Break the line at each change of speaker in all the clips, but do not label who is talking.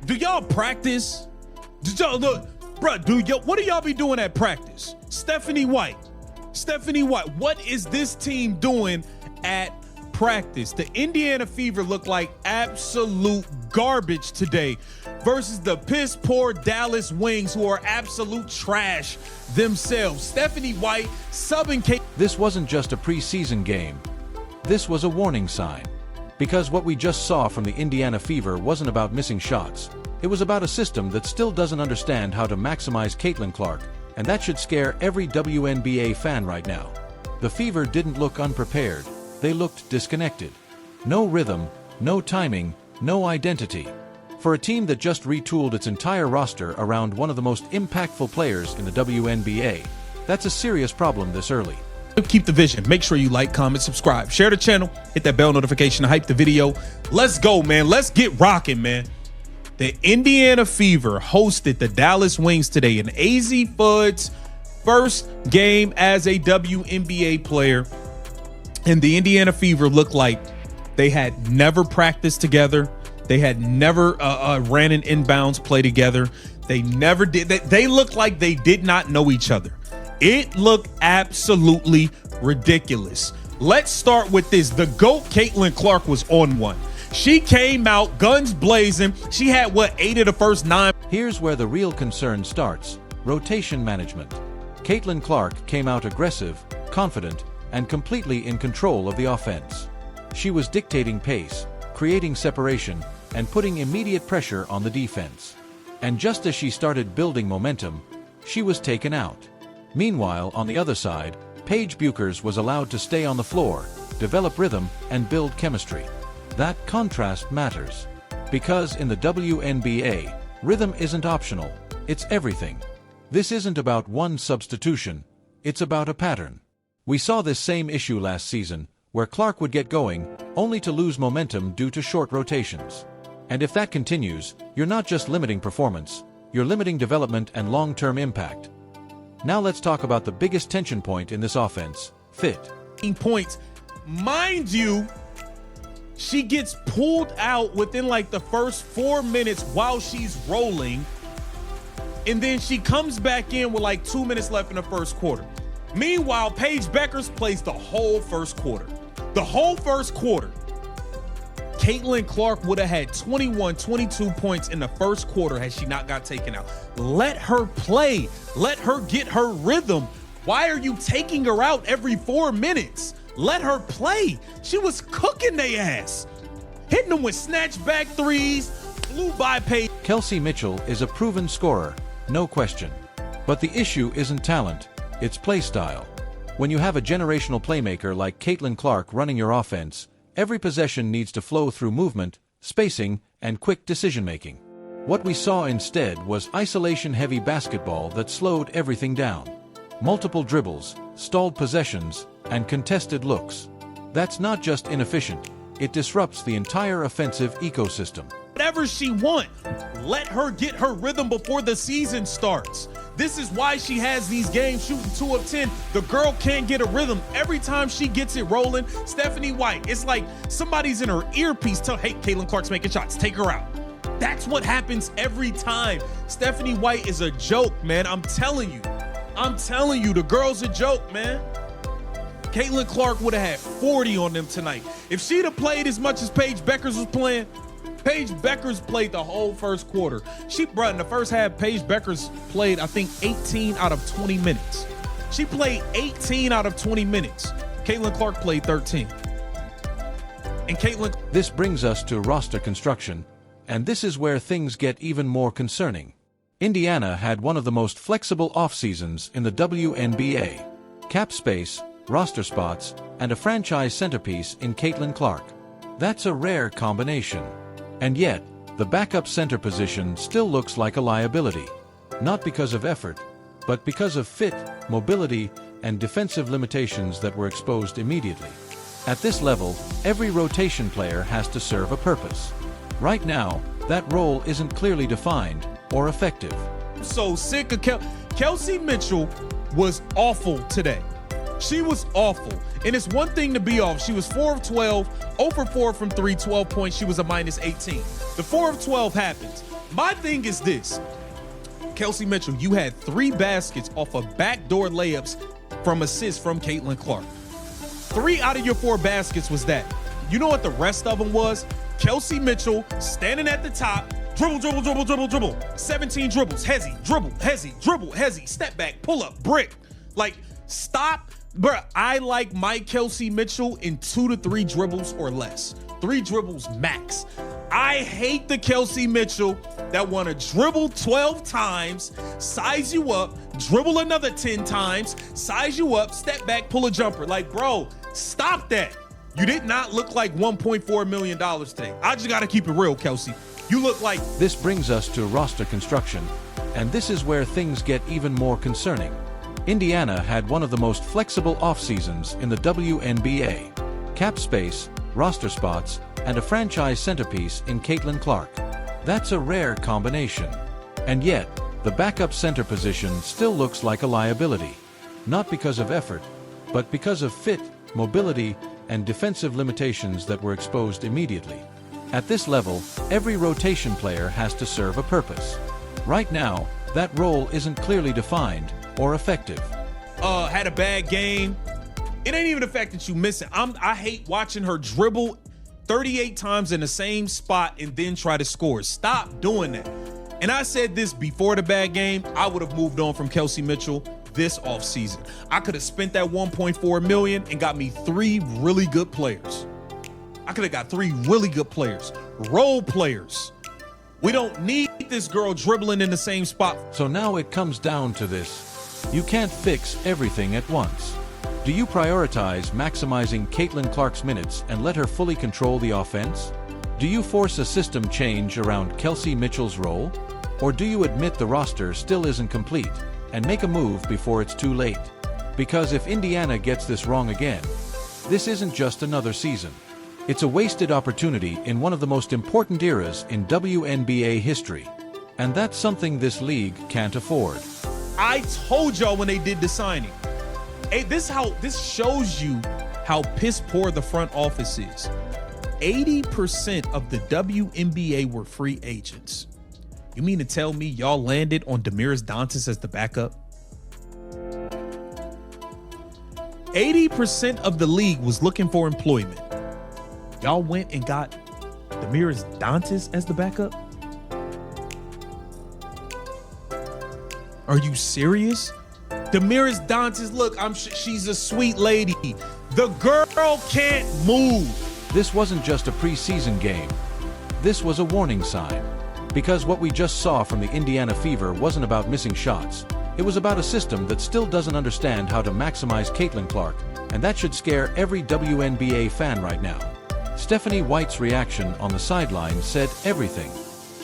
Do y'all practice? Did y'all look, bro? What do y'all be doing at practice? Stephanie White, what is this team doing at practice? The Indiana Fever look like absolute garbage today versus the piss poor Dallas Wings, who are absolute trash themselves. Stephanie White subbing Kate.
This wasn't just a preseason game. This was a warning sign. Because what we just saw from the Indiana Fever wasn't about missing shots. It was about a system that still doesn't understand how to maximize Caitlin Clark, and that should scare every WNBA fan right now. The Fever didn't look unprepared. They looked disconnected. No rhythm, no timing, no identity. For a team that just retooled its entire roster around one of the most impactful players in the WNBA, that's a serious problem this early.
Keep the vision. Make sure you like, comment, subscribe, share the channel, hit that bell notification to hype the video. Let's go, man. Let's get rocking, man. The Indiana Fever hosted the Dallas Wings today in AZ Fudd's first game as a WNBA player. And the Indiana Fever looked like they had never practiced together. They had never ran an inbounds play together. They never did. They looked like they did not know each other. It looked absolutely ridiculous. Let's start with this. The GOAT, Caitlin Clark, was on one. She came out guns blazing. She had, 8 of the first 9.
Here's where the real concern starts: rotation management. Caitlin Clark came out aggressive, confident, and completely in control of the offense. She was dictating pace, creating separation, and putting immediate pressure on the defense. And just as she started building momentum, she was taken out. Meanwhile, on the other side, Paige Bueckers was allowed to stay on the floor, develop rhythm, and build chemistry. That contrast matters. Because in the WNBA, rhythm isn't optional, it's everything. This isn't about one substitution, it's about a pattern. We saw this same issue last season, where Clark would get going, only to lose momentum due to short rotations. And if that continues, you're not just limiting performance, you're limiting development and long-term impact. Now let's talk about the biggest tension point in this offense: fit.
Points. Mind you, she gets pulled out within the first 4 minutes while she's rolling. And then she comes back in with 2 minutes left in the first quarter. Meanwhile, Paige Bueckers plays the whole first quarter. The whole first quarter. Caitlin Clark would have had 21, 22 points in the first quarter had she not got taken out. Let her play. Let her get her rhythm. Why are you taking her out every 4 minutes? Let her play. She was cooking their ass. Hitting them with snatch back threes, flew by Paige.
Kelsey Mitchell is a proven scorer, no question. But the issue isn't talent, it's play style. When you have a generational playmaker like Caitlin Clark running your offense, every possession needs to flow through movement, spacing, and quick decision-making. What we saw instead was isolation-heavy basketball that slowed everything down. Multiple dribbles, stalled possessions, and contested looks. That's not just inefficient, it disrupts the entire offensive ecosystem.
Whatever she wants, let her get her rhythm before the season starts. This is why she has these games shooting 2 of 10. The girl can't get a rhythm. Every time she gets it rolling, Stephanie White, it's like somebody's in her earpiece telling, hey, Caitlin Clark's making shots, take her out. That's what happens every time. Stephanie White is a joke, man. I'm telling you, the girl's a joke, man. Caitlin Clark would have had 40 on them tonight. If she'd have played as much as Paige Bueckers was playing, Paige Bueckers played the whole first quarter. In the first half, Paige Bueckers played, I think, 18 out of 20 minutes. She played 18 out of 20 minutes. Caitlin Clark played 13. And
This brings us to roster construction, and this is where things get even more concerning. Indiana had one of the most flexible off-seasons in the WNBA. Cap space, roster spots, and a franchise centerpiece in Caitlin Clark. That's a rare combination. And yet, the backup center position still looks like a liability. Not because of effort, but because of fit, mobility, and defensive limitations that were exposed immediately. At this level, every rotation player has to serve a purpose. Right now, that role isn't clearly defined or effective.
So sick of Kelsey Mitchell was awful today. She was awful. And it's one thing to be off. She was 4 of 12, 0 for 4 from 3, 12 points. She was a minus 18. The 4 of 12 happens. My thing is this. Kelsey Mitchell, you had 3 baskets off of backdoor layups from assists from Caitlin Clark. 3 out of your 4 baskets was that. You know what the rest of them was? Kelsey Mitchell standing at the top, dribble, dribble, dribble, dribble, dribble. 17 dribbles, hezzy, dribble, hezzy, dribble, hezzy, step back, pull up, brick. Like, stop. Bruh, I like my Kelsey Mitchell in 2 to 3 dribbles or less. 3 dribbles max. I hate the Kelsey Mitchell that want to dribble 12 times, size you up, dribble another 10 times, size you up, step back, pull a jumper. Like, bro, stop that. You did not look like $1.4 million today. I just got to keep it real, Kelsey. You look like...
This brings us to roster construction, and this is where things get even more concerning. Indiana had one of the most flexible off-seasons in the WNBA. Cap space, roster spots, and a franchise centerpiece in Caitlin Clark. That's a rare combination. And yet, the backup center position still looks like a liability. Not because of effort, but because of fit, mobility, and defensive limitations that were exposed immediately. At this level, every rotation player has to serve a purpose. Right now, that role isn't clearly defined or effective.
Had a bad game. It ain't even the fact that you miss it. I hate watching her dribble 38 times in the same spot and then try to score. Stop doing that. And I said this before the bad game, I would have moved on from Kelsey Mitchell this offseason. I could have spent that $1.4 million and got me 3 really good players. I could have got 3 really good players, role players. We don't need this girl dribbling in the same spot.
So now it comes down to this. You can't fix everything at once. Do you prioritize maximizing Caitlin Clark's minutes and let her fully control the offense? Do you force a system change around Kelsey Mitchell's role? Or do you admit the roster still isn't complete and make a move before it's too late? Because if Indiana gets this wrong again, this isn't just another season. It's a wasted opportunity in one of the most important eras in WNBA history. And that's something this league can't afford.
I told y'all when they did the signing. Hey, this shows you how piss poor the front office is. 80% of the WNBA were free agents. You mean to tell me y'all landed on Damiris Dantas as the backup? 80% of the league was looking for employment. Y'all went and got Damiris Dantas as the backup? Are you serious? Damiris Dantas, look, she's a sweet lady. The girl can't move.
This wasn't just a preseason game. This was a warning sign. Because what we just saw from the Indiana Fever wasn't about missing shots. It was about a system that still doesn't understand how to maximize Caitlin Clark, and that should scare every WNBA fan right now. Stephanie White's reaction on the sideline said everything.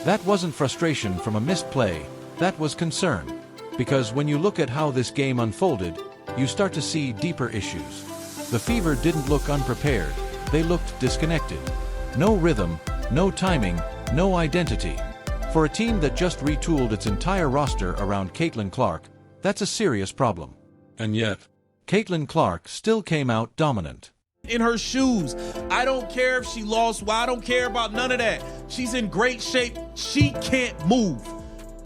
That wasn't frustration from a missed play, that was concern. Because when you look at how this game unfolded, you start to see deeper issues. The Fever didn't look unprepared, they looked disconnected. No rhythm, no timing, no identity. For a team that just retooled its entire roster around Caitlin Clark, that's a serious problem. And yet, Caitlin Clark still came out dominant.
In her shoes. I don't care if she lost. Well, I don't care about none of that. She's in great shape. She can't move.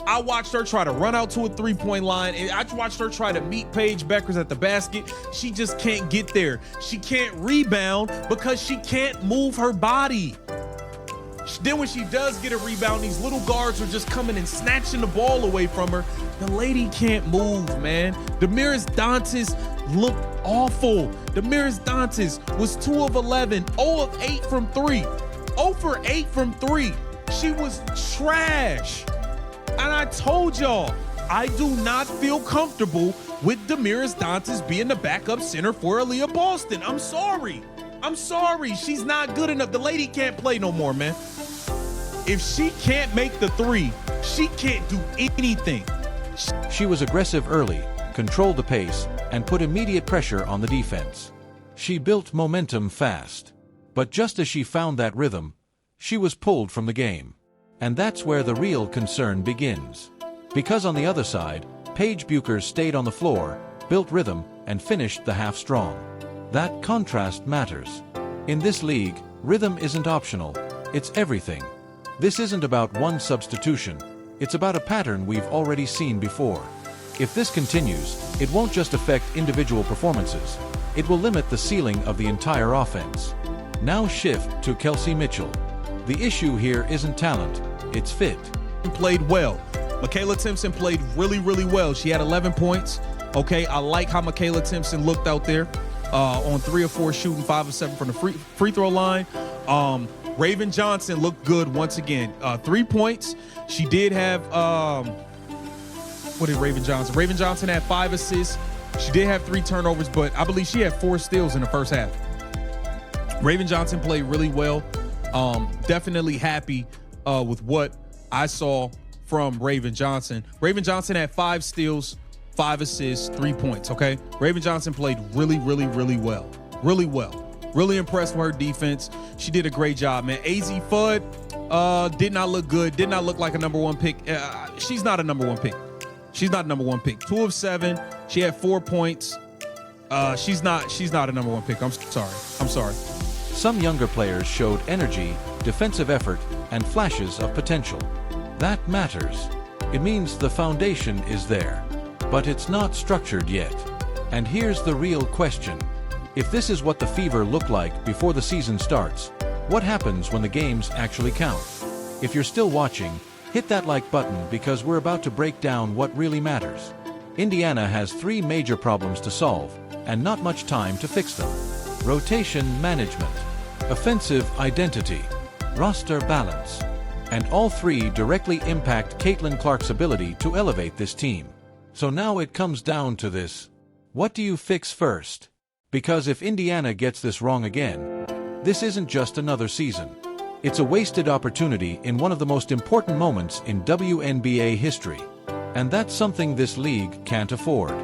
I watched her try to run out to a three-point line, and I watched her try to meet Paige Beckers at the basket. She just can't get there. She can't rebound because she can't move her body. Then when she does get a rebound, these little guards are just coming and snatching the ball away from her. The lady can't move, man. Damiris Dantas looked awful. Damiris Dantas was 2 of 11, 0 of 8 from 3. 0 for 8 from 3. She was trash. And I told y'all, I do not feel comfortable with Damiris Dantas being the backup center for Aaliyah Boston. I'm sorry. She's not good enough. The lady can't play no more, man. If she can't make the 3, she can't do anything.
She was aggressive early, controlled the pace, and put immediate pressure on the defense. She built momentum fast. But just as she found that rhythm, she was pulled from the game. And that's where the real concern begins. Because on the other side, Paige Buchers stayed on the floor, built rhythm, and finished the half strong. That contrast matters. In this league, rhythm isn't optional, it's everything. This isn't about one substitution, it's about a pattern we've already seen before. If this continues, it won't just affect individual performances, it will limit the ceiling of the entire offense. Now shift to Kelsey Mitchell. The issue here isn't talent, it's fit.
Played well. Michaela Timpson played really, really well. She had 11 points. Okay, I like how Michaela Timpson looked out there on 3 of 4 shooting, 5 of 7 from the free throw line. Raven Johnson looked good once again. 3 points. She did have, what did Raven Johnson? Raven Johnson had 5 assists. She did have 3 turnovers, but I believe she had 4 steals in the first half. Raven Johnson played really well. Definitely happy with what I saw from Raven Johnson. Raven Johnson had 5 steals, 5 assists, 3 points, okay? Raven Johnson played really, really, really well. Really well. Really impressed with her defense. She did a great job, man. AZ Fudd did not look good. Did not look like a number 1 pick. She's not a number 1 pick. She's not a number 1 pick. 2 of 7. She had 4 points. She's not a number 1 pick. I'm sorry.
Some younger players showed energy, defensive effort, and flashes of potential. That matters. It means the foundation is there, but it's not structured yet. And here's the real question. If this is what the Fever look like before the season starts, what happens when the games actually count? If you're still watching, hit that like button because we're about to break down what really matters. Indiana has 3 major problems to solve, and not much time to fix them. Rotation management, offensive identity, roster balance. And all 3 directly impact Caitlin Clark's ability to elevate this team. So now it comes down to this. What do you fix first? Because if Indiana gets this wrong again, this isn't just another season. It's a wasted opportunity in one of the most important moments in WNBA history. And that's something this league can't afford.